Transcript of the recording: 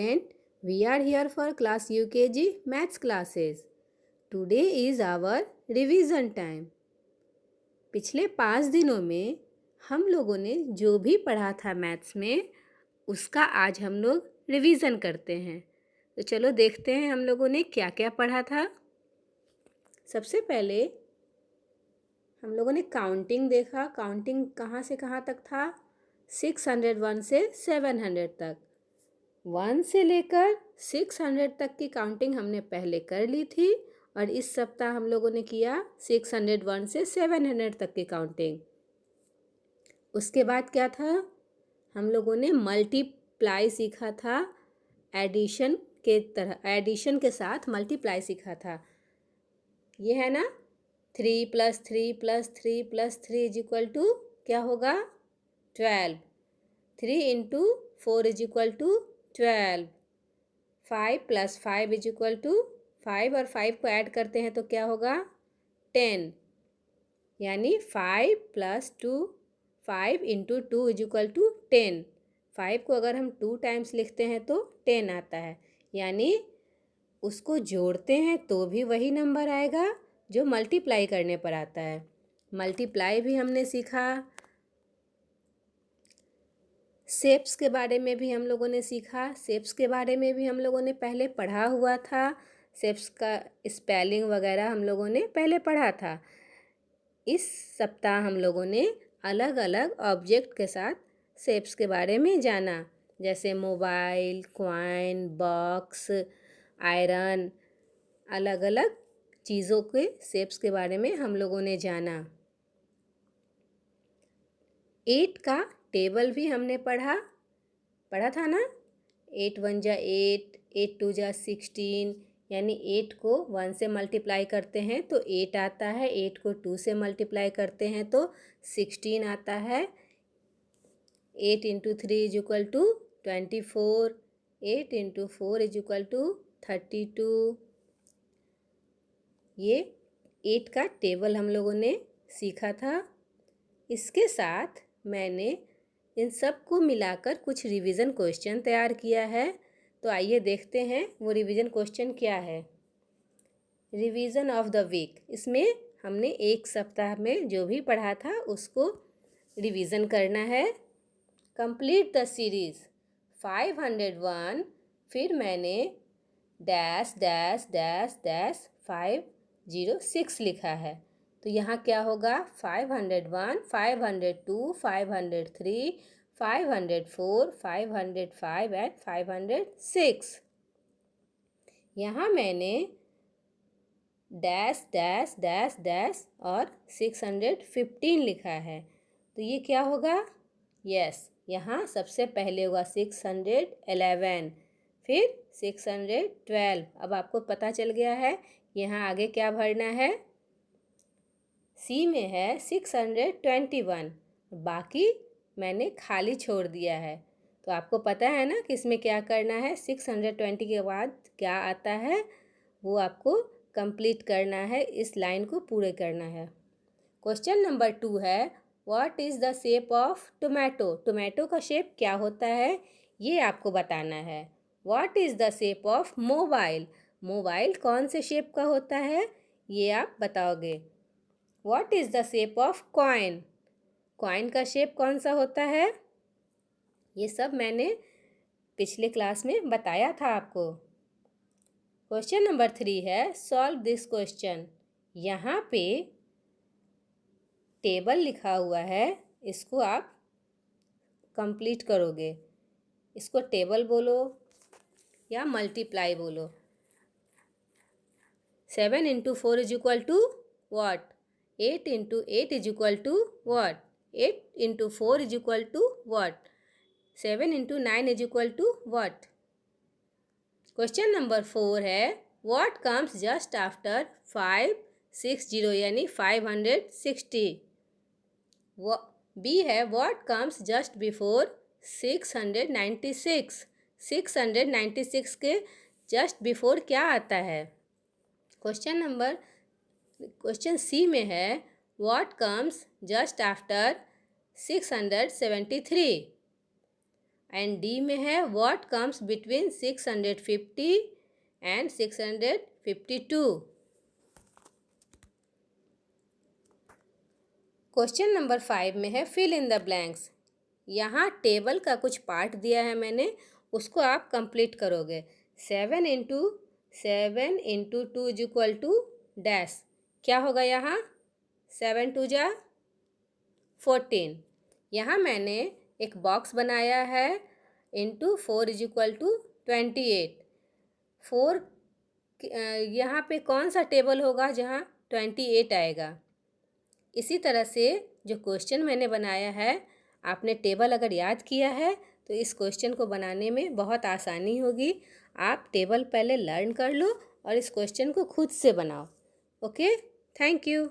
And we are here for class UKG maths classes. Today is our revision time. पिछले 5 दिनों में हम लोगों ने जो भी पढ़ा था मैथ्स में उसका आज हम लोग रिवीजन करते हैं। तो चलो देखते हैं हम लोगों ने क्या क्या पढ़ा था। सबसे पहले हम लोगों ने काउंटिंग देखा। काउंटिंग कहाँ से कहाँ तक था? 601 से 700 तक। 1 से लेकर 600 तक की काउंटिंग हमने पहले कर ली थी और इस सप्ताह हम लोगों ने किया 601 से 700 तक की काउंटिंग। उसके बाद क्या था? हम लोगों ने मल्टीप्लाई सीखा था। एडिशन के साथ मल्टीप्लाई सीखा था। ये है ना, 3 + 3 + 3 + 3 = क्या होगा? 12। 3 × 4 = 12। 5 + 5 = 5 और 5 को ऐड करते हैं तो क्या होगा? 10। यानी 5 + 2 5 × 2 = 10। 5 को अगर हम 2 टाइम्स लिखते हैं तो 10 आता है। यानी उसको जोड़ते हैं तो भी वही नंबर आएगा जो मल्टीप्लाई करने पर आता है। मल्टीप्लाई भी हमने सीखा। शेप्स के बारे में भी हम लोगों ने सीखा। शेप्स के बारे में भी हम लोगों ने पहले पढ़ा हुआ था। शेप्स का स्पेलिंग वगैरह हम लोगों ने पहले पढ़ा था। इस सप्ताह हम लोगों ने अलग अलग ऑब्जेक्ट के साथ शेप्स के बारे में जाना, जैसे मोबाइल, कॉइन, बॉक्स, आयरन। अलग अलग चीज़ों के शेप्स के बारे में हम लोगों ने जाना। 8 का टेबल भी हमने पढ़ा था ना। 8 × 1 = 8, 8 × 2 = 16। यानी 8 को 1 से मल्टीप्लाई करते हैं तो 8 आता है। 8 को 2 से मल्टीप्लाई करते हैं तो 16 आता है। 8 × 3 = 24। 8 × 4 = 32। ये 8 का टेबल हम लोगों ने सीखा था। इसके साथ मैंने इन सब को मिलाकर कुछ रिवीजन क्वेश्चन तैयार किया है। तो आइए देखते हैं वो रिवीजन क्वेश्चन क्या है। Revision of the week. इसमें हमने एक सप्ताह में जो भी पढ़ा था उसको रिवीजन करना है। Complete the series 501। फिर मैंने डैश डैश डैश डैश 506 लिखा है। तो यहाँ क्या होगा? 501, 502, 503, 504, 505 एंड 506। यहाँ मैंने डैश डैश डैश डैश और 615 लिखा है। तो ये क्या होगा? यस, यहाँ सबसे पहले होगा 611, फिर 612। अब आपको पता चल गया है यहाँ आगे क्या भरना है। सी में है 621, बाकी मैंने खाली छोड़ दिया है। तो आपको पता है ना कि इसमें क्या करना है। 620 के बाद क्या आता है वो आपको कंप्लीट करना है, इस लाइन को पूरे करना है। क्वेश्चन नंबर 2 है, what is the shape of tomato. Tomato का शेप क्या होता है ये आपको बताना है। What is the shape of mobile. Mobile कौन से शेप का होता है ये आप बताओगे। What is the shape of coin. Coin का शेप कौन सा होता है ये सब मैंने पिछले क्लास में बताया था आपको। क्वेश्चन नंबर 3 है, सॉल्व दिस क्वेश्चन। यहाँ पे टेबल लिखा हुआ है, इसको आप कंप्लीट करोगे। इसको टेबल बोलो या मल्टीप्लाई बोलो। 7 × 4 = what? 8 × 8 = what? 8 × 4 = what? 7 × 9 = what? Question number 4 है, what comes just after 560 यानी 560। बी है, what comes just before 696। 696 के जस्ट बिफोर क्या आता है। क्वेश्चन सी में है, what comes just after 673। And D में है what comes between 650 and 652। Question number 5 में है फिल इन द ब्लैंक्स। यहाँ टेबल का कुछ पार्ट दिया है मैंने, उसको आप कंप्लीट करोगे। 7 into 2 is equal to dash, क्या होगा यहाँ? 7 2 जा 14। यहाँ मैंने एक बॉक्स बनाया है, इंटू 4 इज इक्वल टू 28। 4 यहाँ पे कौन सा टेबल होगा जहाँ 28 आएगा? इसी तरह से जो क्वेश्चन मैंने बनाया है, आपने टेबल अगर याद किया है तो इस क्वेश्चन को बनाने में बहुत आसानी होगी। आप टेबल पहले लर्न कर लो और इस क्वेश्चन को खुद से बनाओ। Okay, thank you.